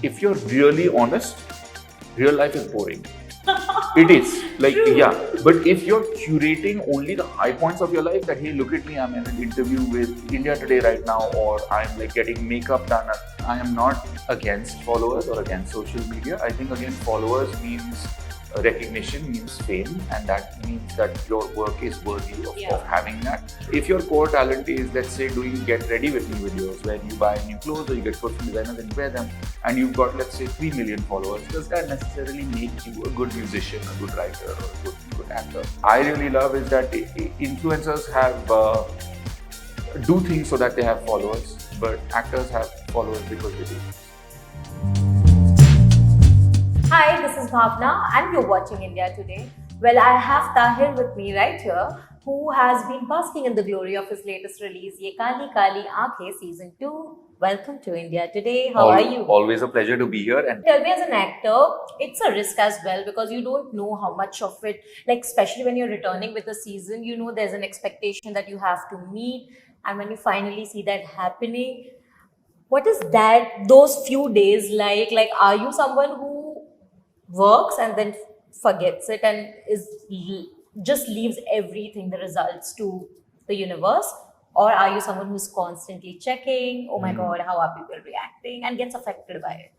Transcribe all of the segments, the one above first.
if you're really honest, real life is boring. It is. Like, yeah. But if you're curating only the high points of your life, that, hey, look at me, I'm in an interview with India Today right now, or I'm like getting makeup done. I am not against followers or against social media. I think, again, followers means recognition, means fame, and that means that your work is worthy of having that. If your core talent is, let's say, doing get ready with me videos where you buy new clothes or you get clothes from designers and wear them, and you've got, let's say, 3 million followers, does that necessarily make you a good musician, a good writer, or a good actor? I really love is that influencers have do things so that they have followers, but actors have followers because they do. Hi, this is Bhavna and you're watching India Today. Well, I have Tahir with me right here, who has been basking in the glory of his latest release, Yeh Kaali Kaali Aankhein Season 2. Welcome to India Today. How are you? Always a pleasure to be here. And tell me, as an actor, it's a risk as well because you don't know how much of it, like especially when you're returning with a season, you know there's an expectation that you have to meet. And when you finally see that happening, what is those few days like? Like, are you someone who works and then forgets it and just leaves everything, the results, to the universe? Or are you someone who's constantly checking, oh my God, how are people reacting, and gets affected by it?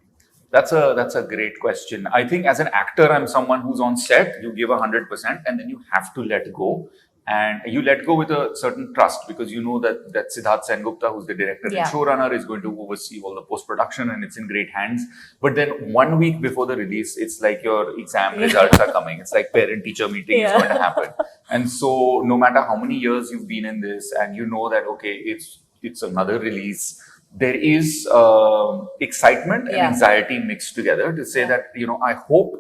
That's a great question. I think as an actor, I'm someone who's on set, you give 100% and then you have to let go. And you let go with a certain trust because you know that Siddharth Sengupta, who's the director and showrunner, is going to oversee all the post-production and it's in great hands. But then 1 week before the release, it's like your exam results are coming. It's like parent-teacher meeting is going to happen. And so no matter how many years you've been in this and you know that, okay, it's another release, there is excitement and anxiety mixed together to say that, you know, I hope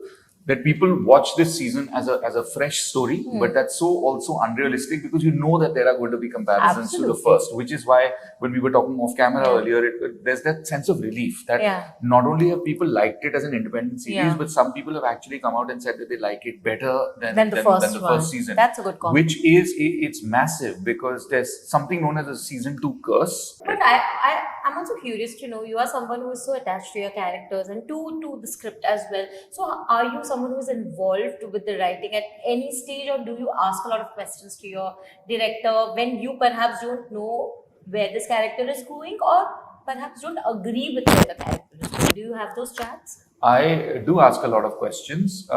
that people watch this season as a fresh story, but that's so also unrealistic because you know that there are going to be comparisons to the first, which is why when we were talking off camera earlier, there's that sense of relief that not only have people liked it as an independent series, but some people have actually come out and said that they like it better than the first season. That's a good compliment. Which is, it's massive because there's something known as a season 2 curse. But I'm also curious to know, you are someone who is so attached to your characters and to the script as well. So are you someone who is involved with the writing at any stage, or do you ask a lot of questions to your director when you perhaps don't know where this character is going, or perhaps don't agree with where the character is going? Do you have those chats? I do ask a lot of questions.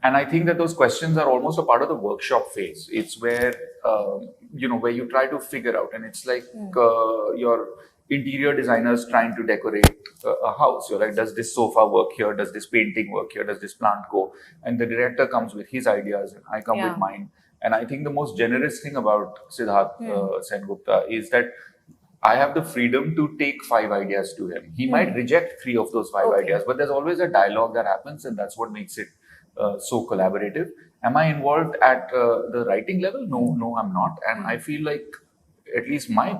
And I think that those questions are almost a part of the workshop phase. It's where, where you try to figure out, and it's like your interior designers trying to decorate a house. You're like, does this sofa work here? Does this painting work here? Does this plant go? And the director comes with his ideas and I come with mine. And I think the most generous thing about Siddharth Sengupta is that I have the freedom to take 5 ideas to him. He might reject 3 of those 5 ideas, but there's always a dialogue that happens, and that's what makes it so collaborative. Am I involved at the writing level? No, I'm not. And I feel like at least my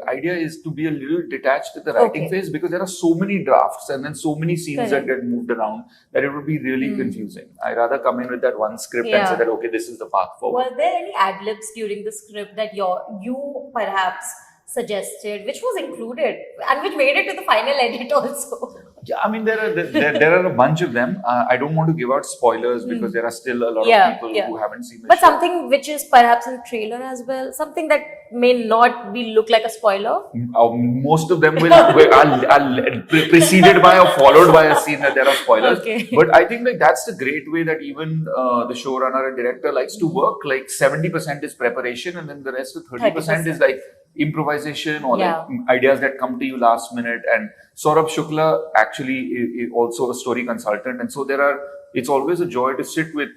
idea is to be a little detached at the writing phase because there are so many drafts and then so many scenes that get moved around that it would be really confusing. I rather come in with that one script and say that, okay, this is the path forward. Were there any ad-libs during the script that you perhaps suggested, which was included and which made it to the final edit also? Yeah, I mean, there are a bunch of them. I don't want to give out spoilers because there are still a lot of people who haven't seen the But show. Something which is perhaps in trailer as well, something that may not look like a spoiler. Most of them are preceded by or followed by a scene that there are spoilers. But I think like that's the great way that even the showrunner and director likes to work. Like 70% is preparation, and then the rest of 30% is like improvisation or like ideas that come to you last minute. And Saurabh Shukla actually is also a story consultant, and so it's always a joy to sit with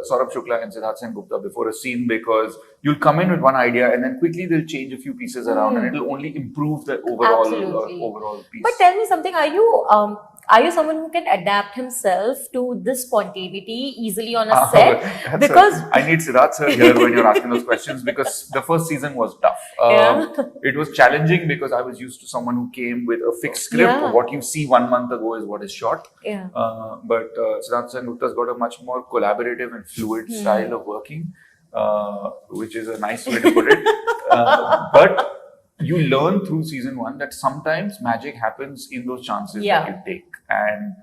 Saurabh Shukla and Siddharth Sengupta before a scene because you'll come in with one idea and then quickly they'll change a few pieces around and it'll only improve the overall piece. But tell me something, are you someone who can adapt himself to this spontaneity easily on a set? Because I need Siddharth sir here when you're asking those questions because the first season was tough. It was challenging because I was used to someone who came with a fixed script. What you see 1 month ago is what is shot. But Siddharth Sengupta's got a much more collaborative and fluid style of working, which is a nice way to put it. But you learn through season 1 that sometimes magic happens in those chances Yeah. that you take. And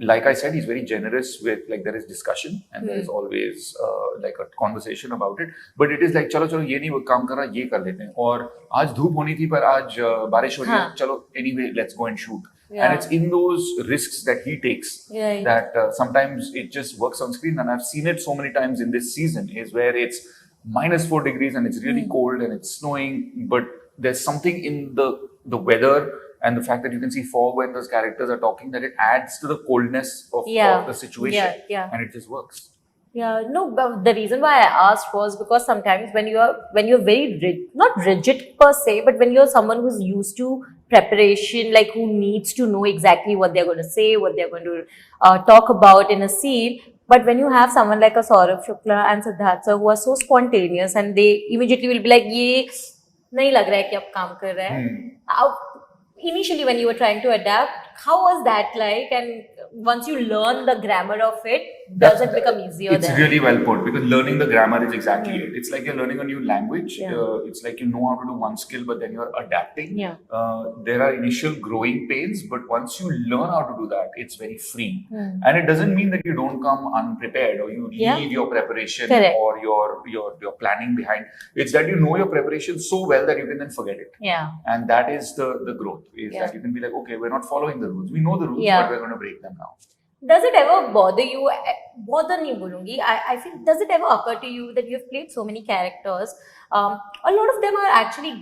like I said, he's very generous with, like, there is discussion and there is always like a conversation about it. But it is like, चलो चलो ये नहीं वो काम कर रहा, ये कर लेते हैं. और आज धूप होनी थी पर आज बारिश हो रही है, हाँ. चलो anyway let's go and shoot. Yeah. And it's in those risks that he takes Right. that sometimes it just works on screen. And I've seen it so many times in this season, is where it's -4 degrees and it's really cold and it's snowing, but there's something in the weather and the fact that you can see fog when those characters are talking, that it adds to the coldness of the situation. Yeah. And it just works. Yeah, no, but the reason why I asked was because sometimes when you're very not rigid per se, but when you're someone who's used to preparation, like who needs to know exactly what they're going to say, what they're going to talk about in a scene. But when you have someone like a Saurabh Shukla and Siddharth sir who are so spontaneous and they immediately will be like, ये नहीं लग रहा है कि अब काम कर रहा है. Initially when you were trying to adapt, how was that like? And once you learn the grammar of it, does it become easier It's then? really well put, because learning the grammar is exactly it. It's like you're learning a new language. Yeah. It's like you know how to do one skill, but then you're adapting. Yeah. There are initial growing pains, but once you learn how to do that, it's very free. And it doesn't mean that you don't come unprepared or you Yeah. leave your preparation Correct. or your planning behind. It's that you know your preparation so well that you can then forget it. Yeah. And that is the growth, is Yeah. that you can be like, okay, we're not following the rules. We know the rules, Yeah. but we're going to break them now. Does it ever bother you? Bother nahi bolungi. I feel, does it ever occur to you that you've played so many characters? A lot of them are actually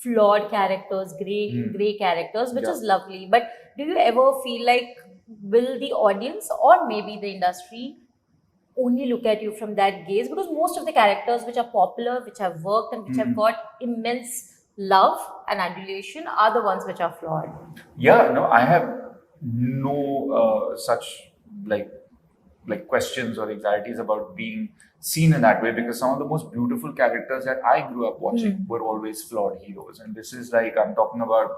flawed characters, gray characters, which Yeah. is lovely. But do you ever feel like, will the audience or maybe the industry only look at you from that gaze? Because most of the characters which are popular, which have worked and which have got immense love and adulation are the ones which are flawed. Yeah, no, I have no such like questions or anxieties about being seen in that way, because some of the most beautiful characters that I grew up watching were always flawed heroes. And this is like, I'm talking about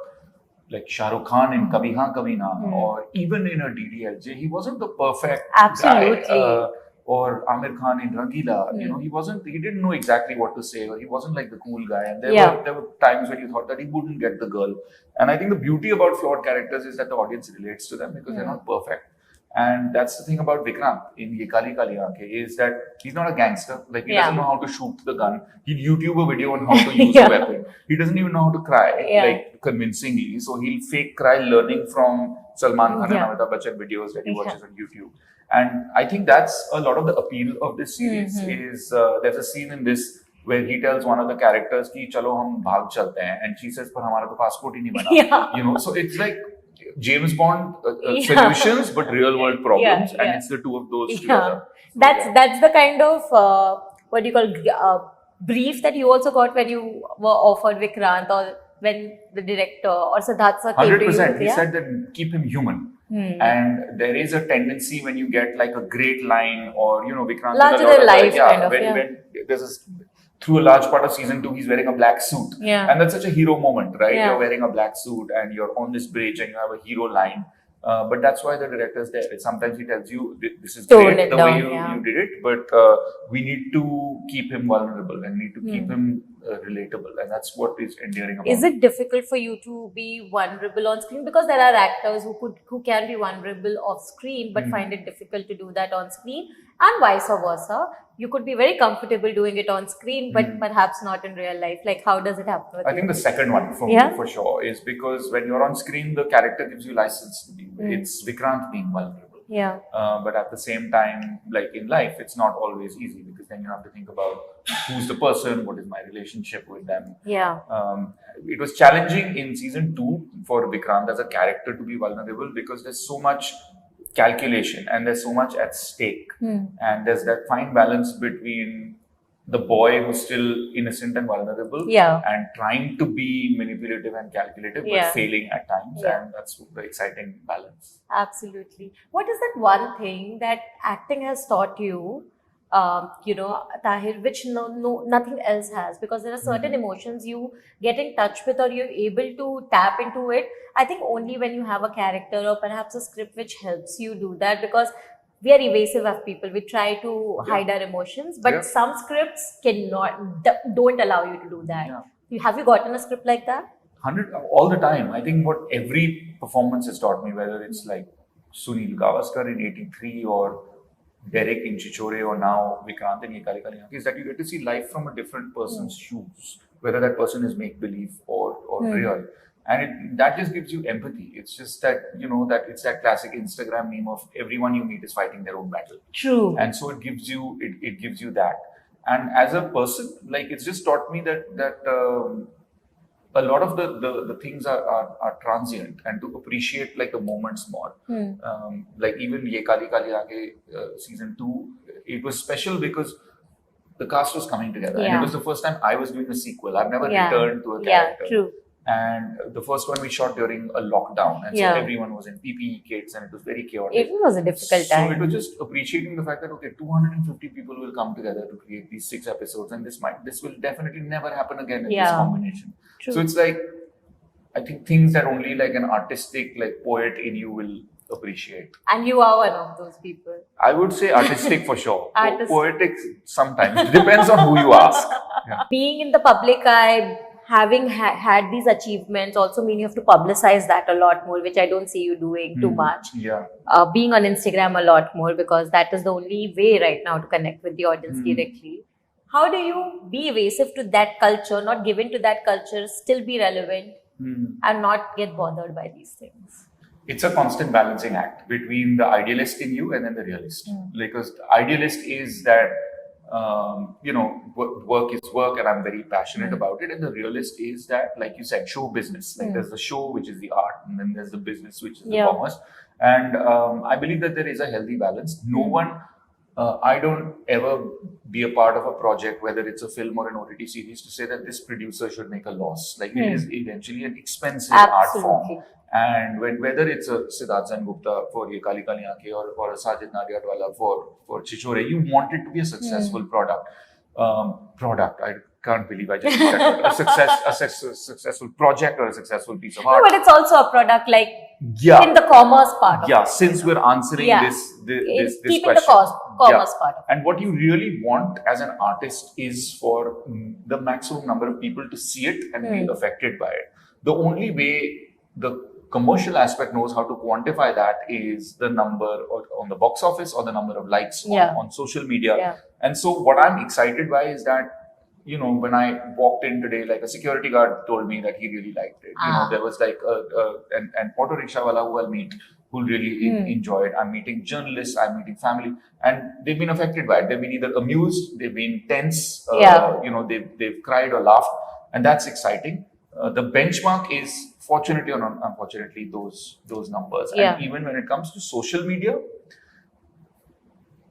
like Shah Rukh Khan in Kabhi Haan Kabhi Na, or even in a DDLJ, he wasn't the perfect Absolutely. guy. Or Amir Khan in Rangila, you know, he didn't know exactly what to say, or he wasn't like the cool guy. And there were times when you thought that he wouldn't get the girl. And I think the beauty about flawed characters is that the audience relates to them because they're not perfect. And that's the thing about Vikrant in Yeh Kaali Kaali Aankhein, is that he's not a gangster. Like, he doesn't know how to shoot the gun. He'll YouTube a video on how to use a weapon. He doesn't even know how to cry, like, convincingly. So he'll fake cry learning from Salman Khan and Amitabh Bachchan videos that he watches on YouTube. And I think that's a lot of the appeal of this series. Is there's a scene in this where he tells one of the characters कि चलो हम भाग चलते हैं, and she says पर हमारा तो passport ही नहीं बना. You know, so it's like James Bond solutions, but real world problems, and it's the two of those together. That's the kind of what do you call brief that you also got when you were offered Vikrant, or when the director or Siddharth sir came to you. 100%. He said that keep him human. And there is a tendency when you get like a great line, or you know, Vikrant larger than life kind of, when there's through a large part of season 2 he's wearing a black suit, and that's such a hero moment, right? You're wearing a black suit and you're on this bridge and you have a hero line, but that's why the director's there. Sometimes he tells you this is great the way you did it, but we need to keep him vulnerable and need to keep him relatable, and that's what is endearing about Is it difficult for you to be vulnerable on screen? Because there are actors who can be vulnerable off screen but find it difficult to do that on screen, and vice versa. You could be very comfortable doing it on screen but perhaps not in real life. Like, how does it happen with I you? think the second one for me, for sure, is because when you're on screen, the character gives you license to be. It's Vikrant being vulnerable. But at the same time, like in life, it's not always easy, because then you have to think about who's the person, what is my relationship with them. It was challenging in season 2 for Vikrant as a character to be vulnerable, because there's so much calculation and there's so much at stake, and there's that fine balance between the boy who's still innocent and vulnerable, and trying to be manipulative and calculative, but failing at times, and that's the exciting balance. Absolutely. What is that one thing that acting has taught you, you know, Tahir, which nothing else has? Because there are certain emotions you get in touch with, or you're able to tap into it, I think only when you have a character or perhaps a script which helps you do that, because we are evasive as people. We try to hide our emotions, but some scripts don't allow you to do that. Have you gotten a script like that? 100 all the time. I think what every performance has taught me, whether it's like Sunil Gavaskar in '83 or Derek in Chichore or now Vikrant in Yeh Kaali Kaali Aankhein, is that you get to see life from a different person's shoes, whether that person is make believe or real. And that just gives you empathy. It's just that, that it's that classic Instagram meme of everyone you meet is fighting their own battle. True. And so it gives you that. And as a person, like it's just taught me that a lot of the things are transient, and to appreciate like the moments more. Like even Yeh Kaali Kaali Aankhein season 2, it was special because the cast was coming together, and it was the first time I was doing a sequel. I've never returned to a character. Yeah, true. And the first one we shot during a lockdown, and so everyone was in PPE kits, and it was very chaotic. It was a difficult time. So it was just appreciating the fact that 250 people will come together to create these 6 episodes, and this will definitely never happen again in this combination. True. So it's like, I think things that only like an artistic like poet in you will appreciate. And you are one of those people. I would say artistic for sure. Artistic. Poetic sometimes. It depends on who you ask. Yeah. Being in the public eye, having had these achievements also mean you have to publicize that a lot more, which I don't see you doing too much. Yeah. Being on Instagram a lot more, because that is the only way right now to connect with the audience directly. How do you be evasive to that culture, not give in to that culture, still be relevant and not get bothered by these things? It's a constant balancing act between the idealist in you and then the realist. Because the idealist is that, work is work and I'm very passionate about it. And the realist is that, like you said, show business. Like there's the show, which is the art, and then there's the business, which is the commerce. And I believe that there is a healthy balance. No one, I don't ever be a part of a project, whether it's a film or an OTT series, to say that this producer should make a loss. Like it is eventually an expensive art form. And whether it's a Siddharth Gupta for Yeh Kaali Kaali Aankhein or a Sajid Nadiadwala for Chichore, you want it to be a successful product. I can't believe I just said a successful project or a successful piece of art. No, but it's also a product like in the commerce part of it. Since we're answering this keeping question. The commerce part of it. And what you really want as an artist is for the maximum number of people to see it and be affected by it. The only way the commercial aspect knows how to quantify that is the number on the box office or the number of likes on social media. And so what I'm excited by is that, when I walked in today, like a security guard told me that he really liked it. There was like an auto rickshaw wala who I'll meet who really enjoy it. I'm meeting journalists, I'm meeting family, and they've been affected by it. They've been either amused, they've been tense, they've cried or laughed, and that's exciting. The benchmark is, fortunately or unfortunately, those numbers. And even when it comes to social media,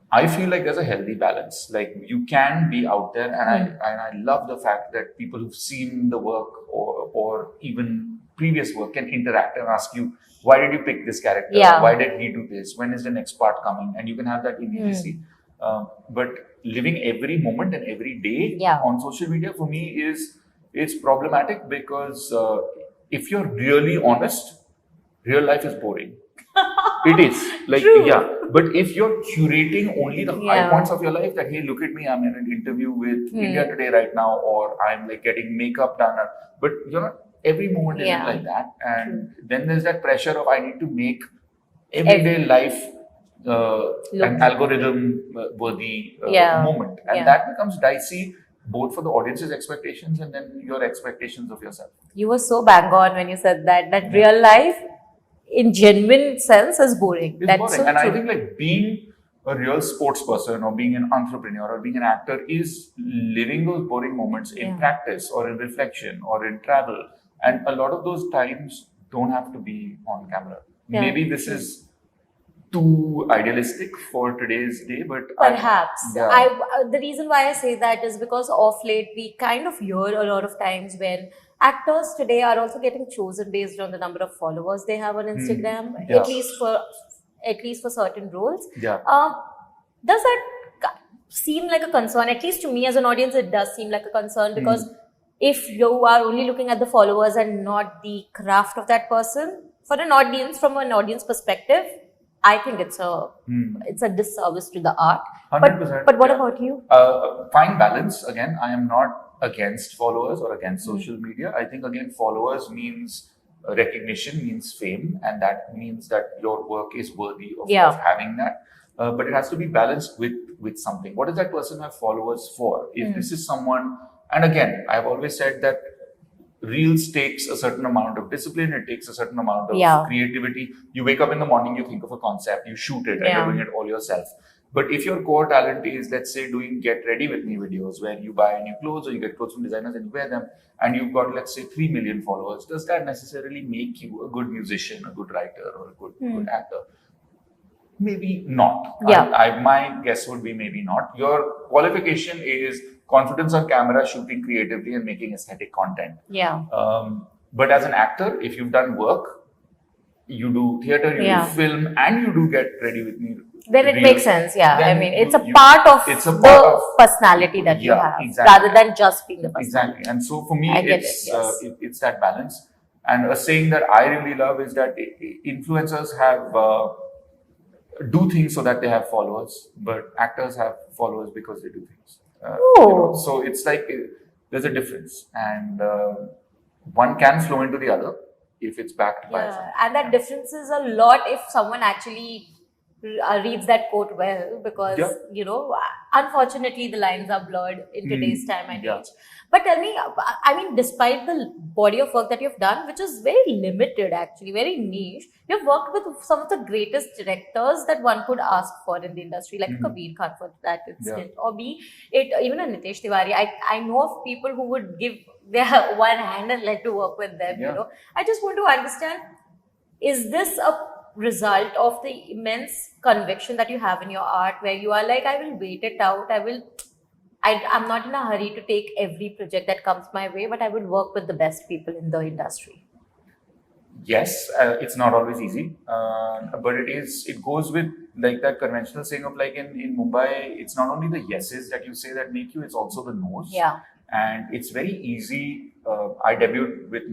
I feel like there's a healthy balance. Like you can be out there, and I love the fact that people who've seen the work or even previous work can interact and ask you, why did you pick this character? Why did he do this? When is the next part coming? And you can have that immediacy. But living every moment and every day on social media, for me, it's problematic because if you're really honest, real life is boring. It is. Like, but if you're curating only the high points of your life, that, hey, look at me, I'm in an interview with India Today right now, or I'm like getting makeup done. But every moment isn't like that. And then there's that pressure of I need to make everyday life an algorithm worthy moment. And that becomes dicey, both for the audience's expectations and then your expectations of yourself. You were so bang on when you said that real life, in genuine sense, is boring. It's boring. So and true. I think like being a real sports person or being an entrepreneur or being an actor is living those boring moments in practice or in reflection or in travel. And a lot of those times don't have to be on camera. Maybe this is too idealistic for today's day, but perhaps the reason why I say that is because of late we kind of hear a lot of times when actors today are also getting chosen based on the number of followers they have on Instagram, at least for certain roles. Does that seem like a concern? At least to me as an audience, it does seem like a concern, because if you are only looking at the followers and not the craft of that person, for an audience, from an audience perspective, I think it's a disservice to the art. 100%. But what about you? Fine balance. Again, I am not against followers or against social media. I think again, followers means recognition, means fame, and that means that your work is worthy of having that. But it has to be balanced with something. What does that person have followers for? If this is someone, and again, I've always said that Reels takes a certain amount of discipline, it takes a certain amount of creativity. You wake up in the morning, you think of a concept, you shoot it, and you're doing it all yourself. But if your core talent is, let's say, doing get ready with me videos where you buy new clothes or you get clothes from designers and you wear them, and you've got, let's say, 3 million followers, does that necessarily make you a good musician, a good writer, or a good actor? Maybe not. My guess would be maybe not. Your qualification is confidence on camera, shooting creatively, and making aesthetic content. But as an actor, if you've done work, you do theater, you do film, and you do get ready with me. Then it makes sense, I mean, it's a part of the personality that you have, rather than just being the personality. Exactly. And so for me, it's that balance. And a saying that I really love is that influencers have do things so that they have followers, but actors have followers because they do things. So it's like there's a difference, and one can flow into the other if it's backed by something. And that difference is a lot if someone actually reads that quote well, because unfortunately the lines are blurred in today's time and age. But tell me, I mean, despite the body of work that you've done, which is very limited actually, very niche, you've worked with some of the greatest directors that one could ask for in the industry, like Kabir Khan for that instance, or be it even a Nitesh Tiwari. I know of people who would give their one hand and let to work with them. I just want to understand, is this a result of the immense conviction that you have in your art, where you are like, I will wait it out, I'm not in a hurry to take every project that comes my way, but I will work with the best people in the industry? Yes, it's not always easy, but it goes with like that conventional saying of like in Mumbai, it's not only the yeses that you say that make you, it's also the no's. And it's very easy. I debuted with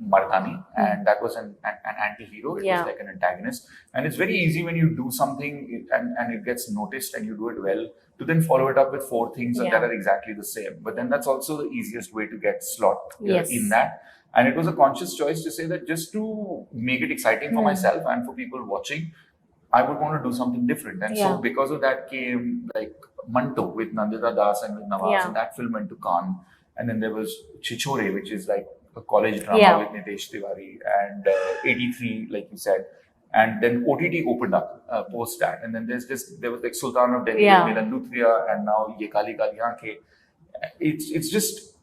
Mardani, and that was an anti-hero. It was like an antagonist. And it's very easy when you do something and it gets noticed and you do it well, to then follow it up with 4 things that are exactly the same. But then that's also the easiest way to get slot in that. And it was a conscious choice to say that just to make it exciting for myself and for people watching, I would want to do something different. And so because of that came like Manto with Nandita Das and with Nawaz, and that film went to Cannes. And then there was Chichore, which is like a college drama with Nitesh Tiwari, and 83, like you said. And then OTT opened up post that. And then there was like Sultan of Delhi with Milan Luthria, and now Yeh Kaali Kaali Aankhein. It's just,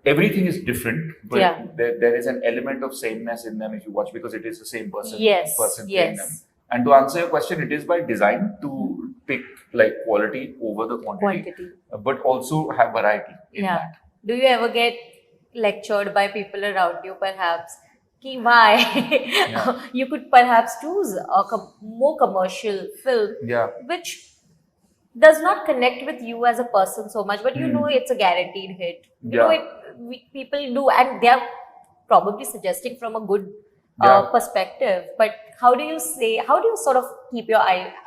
everything is different, but there is an element of sameness in them if you watch, because it is the same person playing them. And to answer your question, it is by design to pick like quality over the quantity. But also have variety in that. Do you ever get lectured by people around you, perhaps, ki why you could perhaps choose a more commercial film, which does not connect with you as a person so much, but you know it's a guaranteed hit. You know people do, and they are probably suggesting from a good perspective. But how do you sort of keep your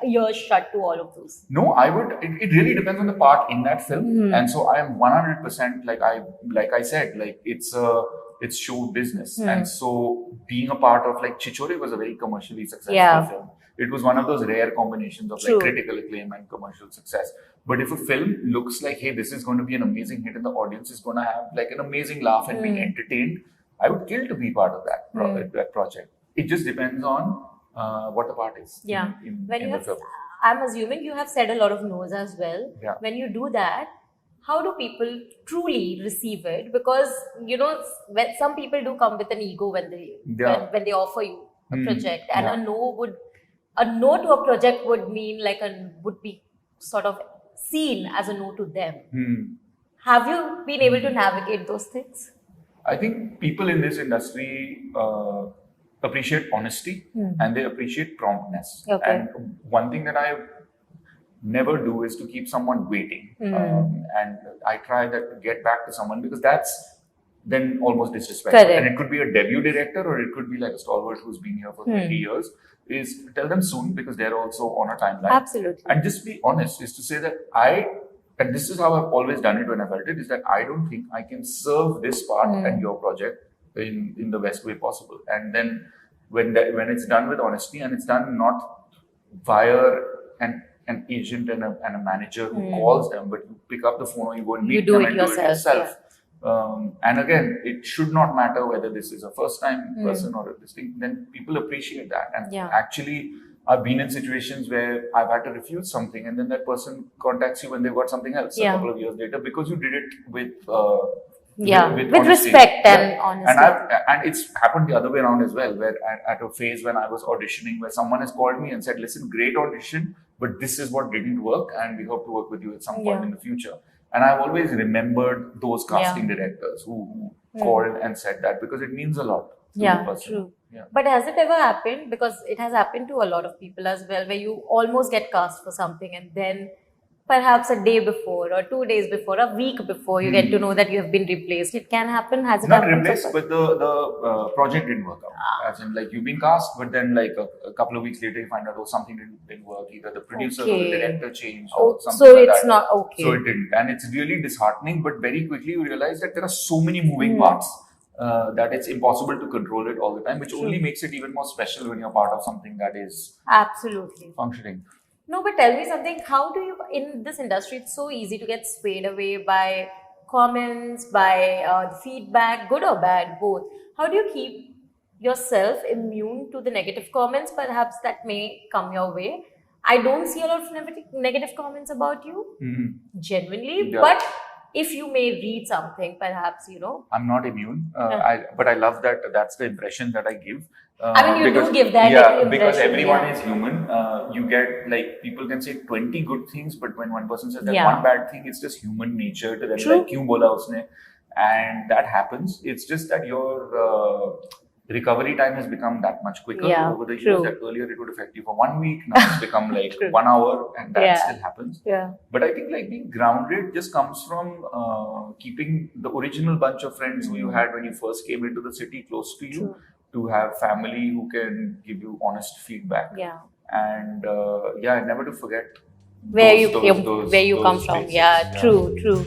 ears shut to all of those? No, I would. It really depends on the part in that film, and so I am 100% like I said, like it's show business, and so being a part of like Chichore was a very commercially successful film. It was one of those rare combinations of like critical acclaim and commercial success. But if a film looks like, hey, this is going to be an amazing hit and the audience is going to have like an amazing laugh and be entertained, I would kill to be part of that project. It just depends on what the part is in the film. I'm assuming you have said a lot of no's as well. When you do that, how do people truly receive it? Because when some people do come with an ego when they offer you a project, and a no to a project would mean would be sort of seen as a no to them. Have you been able to navigate those things? I think people in this industry appreciate honesty and they appreciate promptness. And one thing that I never do is to keep someone waiting. And I try that to get back to someone, because that's then almost disrespectful. And it could be a debut director, or it could be like a stalwart who's been here for 20 years. Is tell them soon, because they're also on a timeline. Absolutely. And just be honest, is to say that I and this is how I've always done it when I felt it, is that I don't think I can serve this part and your project in the best way possible. And then when it's done with honesty, and it's done not via an agent and a manager who calls them, but you pick up the phone or you go and meet them and do it yourself. And again, it should not matter whether this is a first-time person or this thing. Then people appreciate that. And actually, I've been in situations where I've had to refuse something, and then that person contacts you when they've got something else a couple of years later, because you did it with with respect and honesty. And it's happened the other way around as well, where at a phase when I was auditioning, where someone has called me and said, "Listen, great audition, but this is what didn't work, and we hope to work with you at some point in the future." And I've always remembered those casting directors who called and said that, because it means a lot to the person. True. But has it ever happened, because it has happened to a lot of people as well, where you almost get cast for something and then perhaps a day before or 2 days before, a week before, you get to know that you have been replaced? It can happen. Has it Not happened? replaced, but the project didn't work out. As in, like, you've been cast, but then like a couple of weeks later, you find out, oh, something didn't work. Either the producer or the director changed, or something so like it's that. not okay. So it didn't, and it's really disheartening. But very quickly, you realize that there are so many moving parts that it's impossible to control it all the time, which only makes it even more special when you're part of something that is Absolutely functioning. No, but tell me something. How do you, in this industry, it's so easy to get swayed away by comments, by feedback, good or bad, both. How do you keep yourself immune to the negative comments, perhaps, that may come your way? I don't see a lot of negative comments about you, genuinely, but if you may read something, perhaps, I'm not immune, but I love that that's the impression that I give. I mean, you do give that impression. Because everyone is human. You get, like, people can say 20 good things, but when one person says that one bad thing, it's just human nature to them. Like, kyun bola usne? And that happens. It's just that your recovery time has become that much quicker over the years. That earlier it would affect you for 1 week, now it's become like 1 hour, and that still happens. But I think, like, being grounded just comes from keeping the original bunch of friends who you had when you first came into the city close to you, to have family who can give you honest feedback, and never to forget where you come from. spaces. True.